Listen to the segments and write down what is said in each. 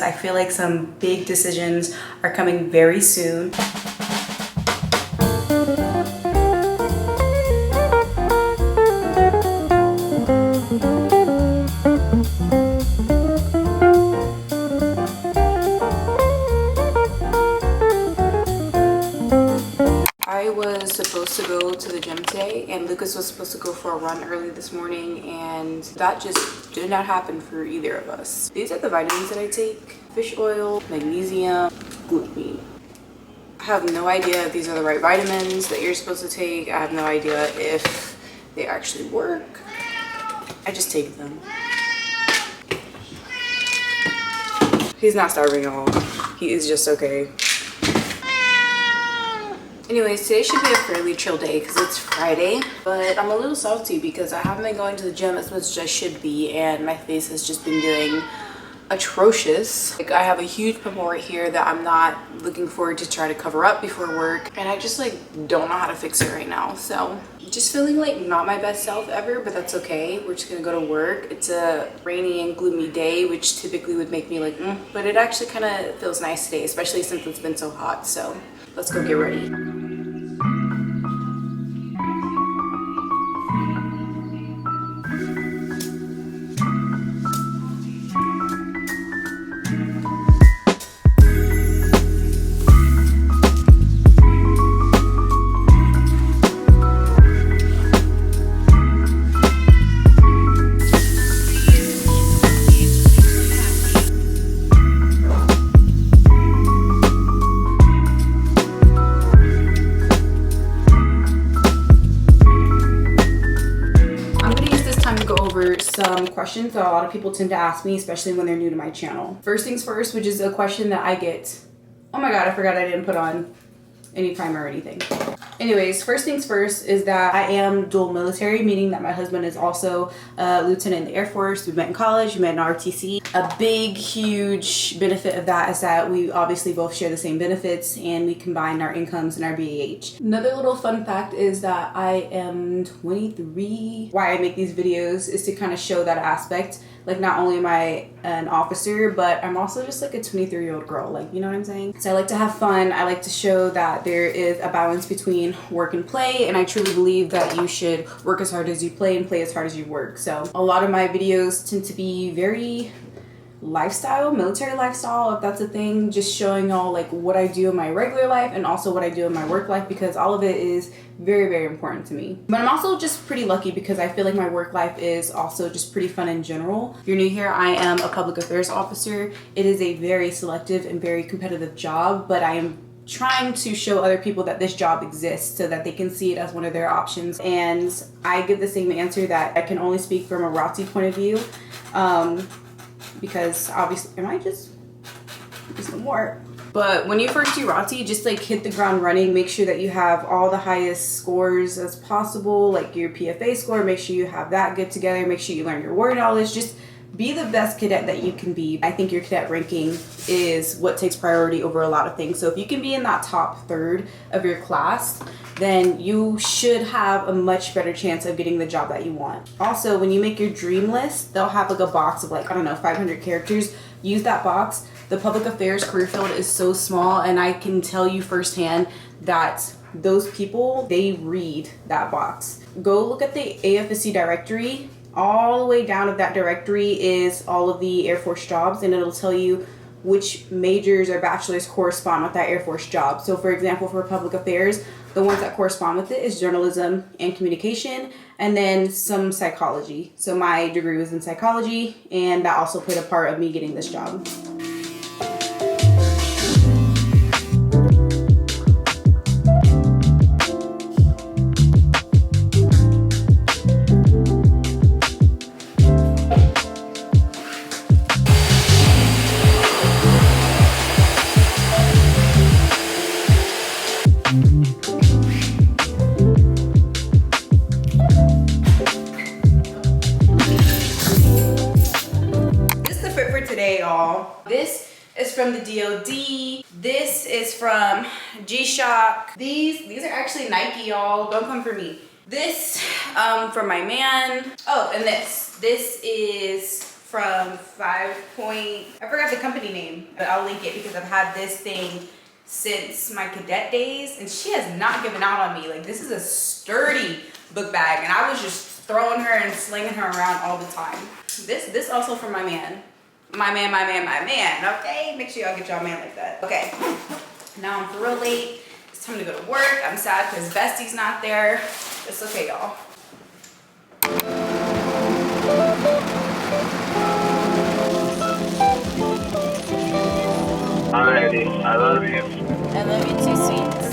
I feel like some big decisions are coming very soon. I was supposed to go to the gym today, and Lucas was supposed to go for a run early this morning, and that just did not happen for either of us. These are the vitamins that I take: fish oil, magnesium, glutamine. I have no idea if these are the right vitamins that you're supposed to take. I have no idea if they actually work. I just take them. He's not starving at all. He is just okay. Anyways, today should be a fairly chill day because it's Friday, but I'm a little salty because I haven't been going to the gym as much as I should be, and my face has just been doing atrocious. Like, I have a huge pimple right here that I'm not looking forward to try to cover up before work, and I just don't know how to fix it right now. So just feeling like not my best self ever, but that's okay. We're just gonna go to work. It's a rainy and gloomy day, which typically would make me but it actually kind of feels nice today, especially since it's been so hot. So let's go get ready. Some questions that a lot of people tend to ask me, especially when they're new to my channel. First things first, which is a question that I get. Oh my god, I forgot I didn't put on any primer or anything. Anyways, first things first is that I am dual military, meaning that my husband is also a lieutenant in the Air Force. We met in college, we met in ROTC. A big, huge benefit of that is that we obviously both share the same benefits and we combine our incomes and our BAH. Another little fun fact is that I am 23. Why I make these videos is to kind of show that aspect. Like, not only am I an officer, but I'm also just like a 23-year-old girl, you know what I'm saying? So I like to have fun. I like to show that there is a balance between work and play, and I truly believe that you should work as hard as you play and play as hard as you work. So a lot of my videos tend to be very lifestyle, military lifestyle, if that's a thing, just showing y'all what I do in my regular life and also what I do in my work life, because all of it is very, very important to me. But I'm also just pretty lucky because I feel like my work life is also just pretty fun in general. If you're new here, I am a public affairs officer. It is a very selective and very competitive job, but I am trying to show other people that this job exists so that they can see it as one of their options. And I give the same answer that I can only speak from a ROTC point of view. Because obviously, am I just some more? But when you first do ROTC, just hit the ground running. Make sure that you have all the highest scores as possible, like your PFA score. Make sure you have that good together. Make sure you learn your war knowledge. Just be the best cadet that you can be. I think your cadet ranking is what takes priority over a lot of things. So if you can be in that top third of your class, then you should have a much better chance of getting the job that you want. Also, when you make your dream list, they'll have a box of I don't know, 500 characters. Use that box. The public affairs career field is so small, and I can tell you firsthand that those people, they read that box. Go look at the AFSC directory. All the way down of that directory is all of the Air Force jobs, and it'll tell you which majors or bachelors correspond with that Air Force job. So for example, for public affairs, the ones that correspond with it is journalism and communication, and then some psychology. So my degree was in psychology, and that also played a part of me getting this job. This is from the DOD. This is from G-Shock. These are actually Nike, y'all. Don't come for me. This from my man. Oh, and this is from 5 Point. I forgot the company name, but I'll link it because I've had this thing since my cadet days, and she has not given out on me. Like, this is a sturdy book bag, and I was just throwing her and slinging her around all the time. This also for my man. My man, okay? Make sure y'all get y'all man like that. Okay, now I'm for real late. It's time to go to work. I'm sad because Bestie's not there. It's okay, y'all. Alrighty, I love you. I love you too, sweets.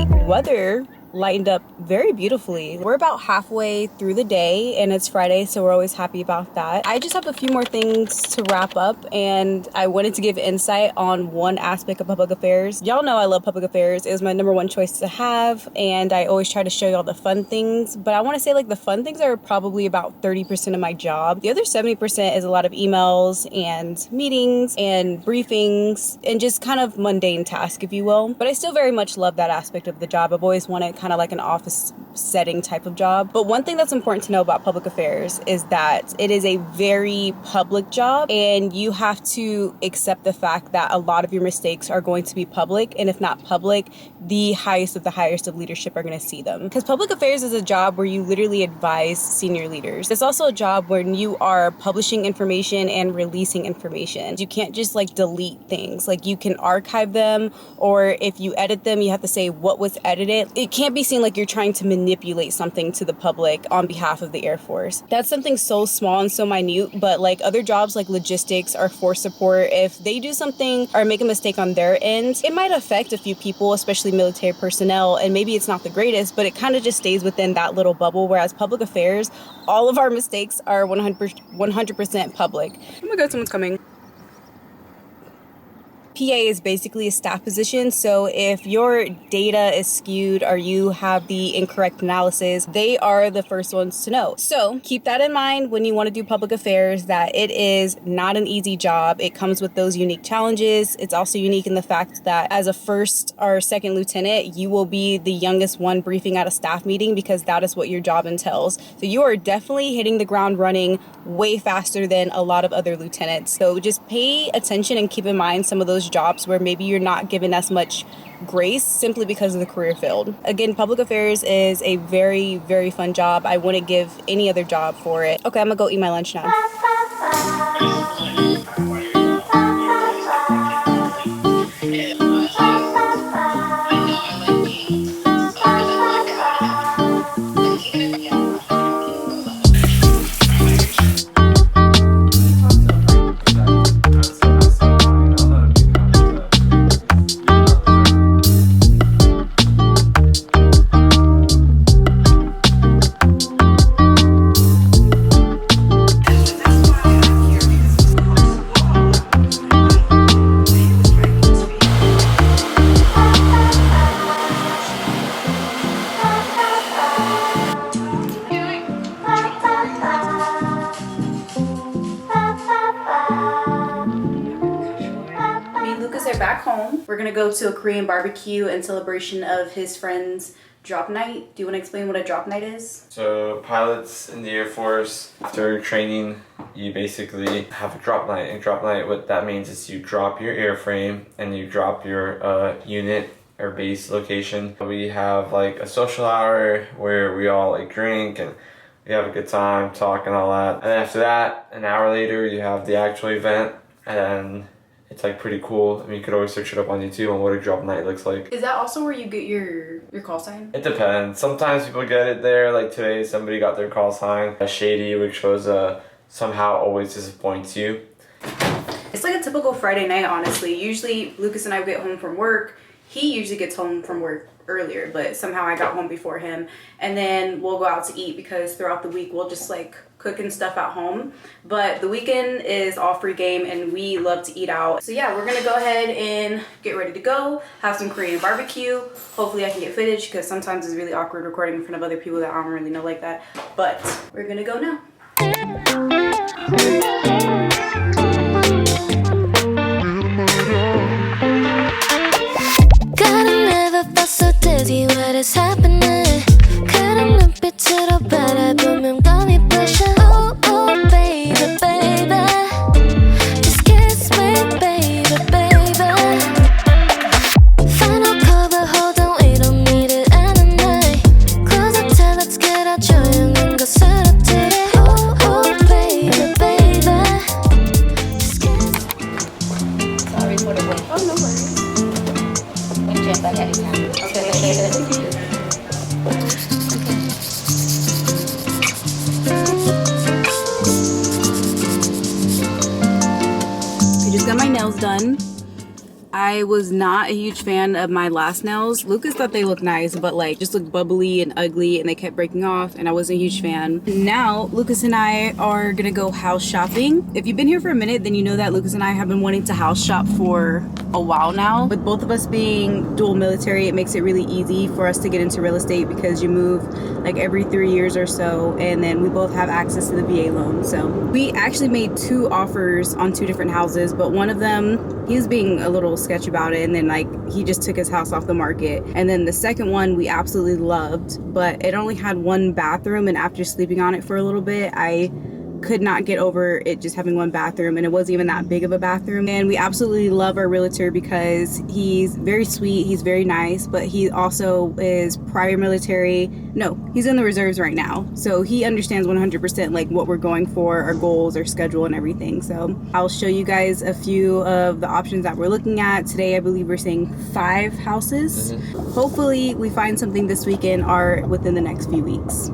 The weather lightened up very beautifully. We're about halfway through the day and it's Friday, so we're always happy about that. I just have a few more things to wrap up, and I wanted to give insight on one aspect of public affairs. Y'all know I love public affairs. It was my #1 choice to have, and I always try to show y'all the fun things, but I want to say like the fun things are probably about 30% of my job. The other 70% is a lot of emails and meetings and briefings and just kind of mundane tasks, if you will. But I still very much love that aspect of the job. I've always wanted kind of like an office setting type of job. But one thing that's important to know about public affairs is that it is a very public job, and you have to accept the fact that a lot of your mistakes are going to be public, and if not public, the highest of leadership are going to see them. Because public affairs is a job where you literally advise senior leaders. It's also a job when you are publishing information and releasing information. You can't just like delete things. Like, you can archive them, or if you edit them, you have to say what was edited. It can't be seen like you're trying to manipulate something to the public on behalf of the Air Force. That's something so small and so minute, but like other jobs like logistics or force support, if they do something or make a mistake on their end, it might affect a few people, especially military personnel, and maybe it's not the greatest, but it kind of just stays within that little bubble. Whereas public affairs, all of our mistakes are 100% public. Oh my God, someone's coming. PA is basically a staff position, so if your data is skewed or you have the incorrect analysis, they are the first ones to know. So keep that in mind when you want to do public affairs, that it is not an easy job. It comes with those unique challenges. It's also unique in the fact that as a first or second lieutenant, you will be the youngest one briefing at a staff meeting, because that is what your job entails. So you are definitely hitting the ground running way faster than a lot of other lieutenants. So just pay attention and keep in mind some of those jobs where maybe you're not given as much grace simply because of the career field. Again, public affairs is a very, very fun job. I wouldn't give any other job for it. Okay, I'm gonna go eat my lunch now. Back home. We're gonna go to a Korean barbecue in celebration of his friend's drop night. Do you want to explain what a drop night is? So pilots in the Air Force, after training, you basically have a drop night. And drop night, what that means is you drop your airframe and you drop your unit or base location. We have like a social hour where we all like drink and we have a good time, talk and all that. And after that, an hour later, you have the actual event, and it's like pretty cool. I mean, you could always search it up on YouTube on what a drop night looks like. Is that also where you get your call sign? It depends. Sometimes people get it there. Like today, somebody got their call sign shady, which was somehow always disappoints you. It's like a typical Friday night, honestly. Usually, Lucas and I get home from work. He usually gets home from work earlier, but somehow I got home before him. And then we'll go out to eat, because throughout the week we'll just like cooking stuff at home, but the weekend is all free game and we love to eat out. So yeah, we're gonna go ahead and get ready to go, have some Korean barbecue. Hopefully I can get footage because sometimes it's really awkward recording in front of other people that I don't really know like that, but we're gonna go now. What is happening? 그런 눈빛으로 바라보면 감이 부셔. Oh, oh, baby, baby. Just kiss me, baby, baby. Final cover, hold on, we don't need it anymore. Close the tab, let's get out 조용한 곳으로 들이. Oh, oh, baby, baby. Just kiss me. Sorry for the wait. Oh, no worries. Wait, Jeff, I had it time. I just got my nails done. I was not a huge fan of my last nails. Lucas thought they looked nice, but like just looked bubbly and ugly and they kept breaking off and I wasn't a huge fan. Now, Lucas and I are gonna go house shopping. If you've been here for a minute, then you know that Lucas and I have been wanting to house shop for a while now. With both of us being dual military, it makes it really easy for us to get into real estate because you move like every 3 years or so, and then we both have access to the VA loan. So we actually made 2 offers on 2 different houses, but one of them, he was being a little sketch about it, and then like he just took his house off the market. And then the second one we absolutely loved, but it only had 1 bathroom, and after sleeping on it for a little bit, I could not get over it just having 1 bathroom, and it wasn't even that big of a bathroom. And we absolutely love our realtor because he's very sweet, he's very nice, but he also is prior military. No, he's in the reserves right now, so he understands 100% like what we're going for, our goals, our schedule, and everything. So I'll show you guys a few of the options that we're looking at today. I believe we're seeing 5 houses. Hopefully we find something this weekend or within the next few weeks.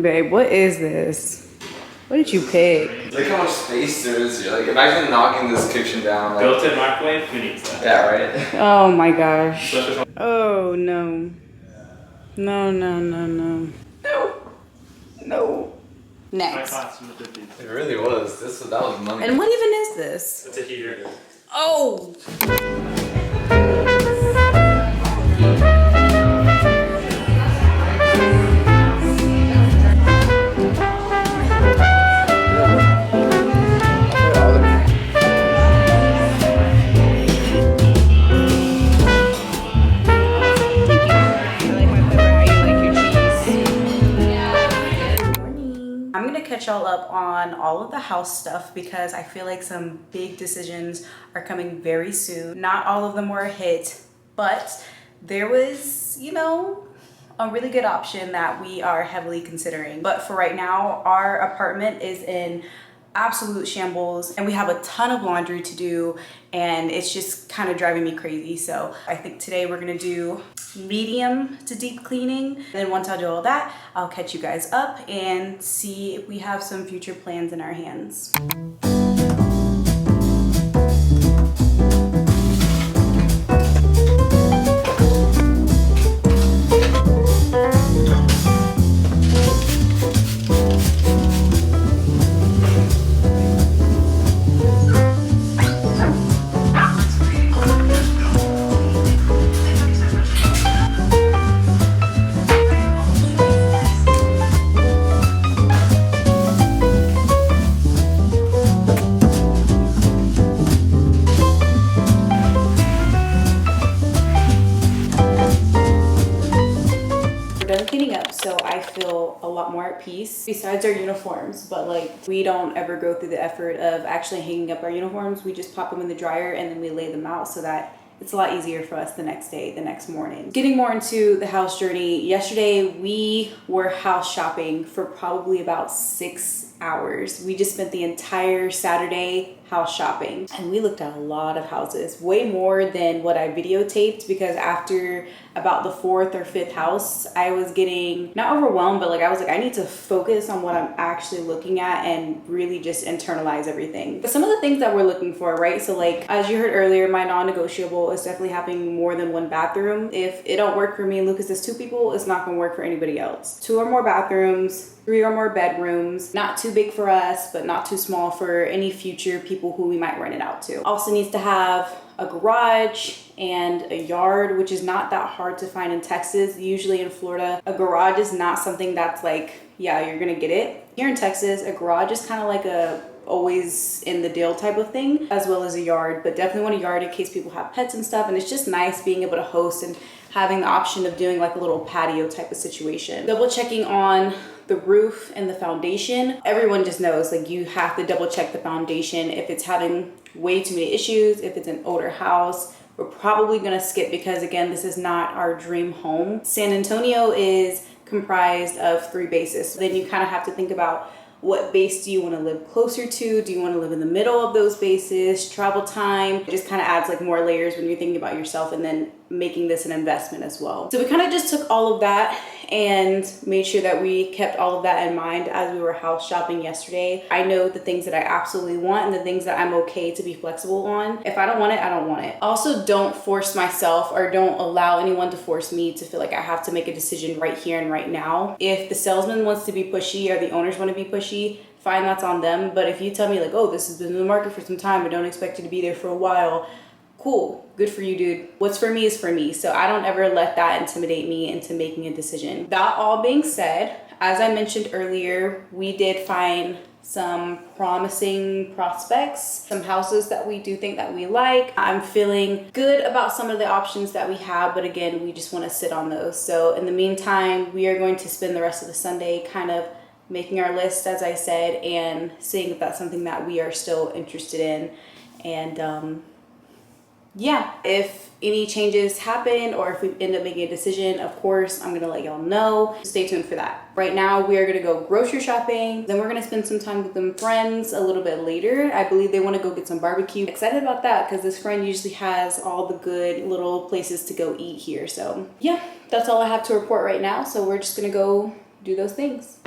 Babe, what is this? What did you pick? Look how much space there is here. Like, imagine knocking this kitchen down. Like, Built-in microwave, who needs that? yeah, right? Oh my gosh. Oh no. No, no, no, no. No. No. Next. It really was. That was money. And what even is this? It's a heater. Oh! Catch y'all up on all of the house stuff because I feel like some big decisions are coming very soon. Not all of them were a hit, but there was, you know, a really good option that we are heavily considering. But for right now, our apartment is in absolute shambles and we have a ton of laundry to do and it's just kind of driving me crazy. So I think today we're gonna do medium to deep cleaning. And then once I do all that, I'll catch you guys up and see if we have some future plans in our hands. So I feel a lot more at peace besides our uniforms, but like we don't ever go through the effort of actually hanging up our uniforms. We just pop them in the dryer and then we lay them out so that it's a lot easier for us the next day, the next morning. Getting more into the house journey, yesterday we were house shopping for probably about 6 hours. We just spent the entire Saturday house shopping and we looked at a lot of houses, way more than what I videotaped, because after about the 4th or 5th house, I was getting not overwhelmed, but like I was like, I need to focus on what I'm actually looking at and really just internalize everything. But some of the things that we're looking for, right? So like, as you heard earlier, my non-negotiable is definitely having more than one bathroom. If it don't work for me and Lucas is 2 people, it's not gonna work for anybody else. 2 or more bathrooms, 3 or more bedrooms, not too big for us, but not too small for any future people who we might rent it out to. Also needs to have a garage and a yard, which is not that hard to find in Texas. Usually in Florida, a garage is not something that's like, yeah, you're gonna get it. Here in Texas, a garage is kind of like a always in the deal type of thing, as well as a yard, but definitely want a yard in case people have pets and stuff. And it's just nice being able to host and having the option of doing like a little patio type of situation. Double checking on the roof and the foundation. Everyone just knows like you have to double check the foundation. If it's having way too many issues, if it's an older house, we're probably gonna skip, because again, this is not our dream home. San Antonio is comprised of 3 bases. So then you kind of have to think about, what base do you want to live closer to? Do you want to live in the middle of those bases? Travel time, it just kind of adds like more layers when you're thinking about yourself and then making this an investment as well. So we kind of just took all of that and made sure that we kept all of that in mind as we were house shopping yesterday. I know the things that I absolutely want and the things that I'm okay to be flexible on. If I don't want it, I don't want it. Also, don't force myself, or don't allow anyone to force me to feel like I have to make a decision right here and right now. If the salesman wants to be pushy or the owners want to be pushy, fine, that's on them. But if you tell me like, oh, this has been in the market for some time, I don't expect you to be there for a while, cool, good for you, dude. What's for me is for me. So I don't ever let that intimidate me into making a decision. That all being said, as I mentioned earlier, we did find some promising prospects, some houses that we do think that we like. I'm feeling good about some of the options that we have, but again, we just want to sit on those. So in the meantime, we are going to spend the rest of the Sunday kind of making our list, as I said, and seeing if that's something that we are still interested in. And yeah, if any changes happen or if we end up making a decision, of course, I'm gonna let y'all know. Stay tuned for that. Right now, we are gonna go grocery shopping. Then we're gonna spend some time with some friends a little bit later. I believe they wanna go get some barbecue. Excited about that because this friend usually has all the good little places to go eat here. So yeah, that's all I have to report right now. So we're just gonna go do those things.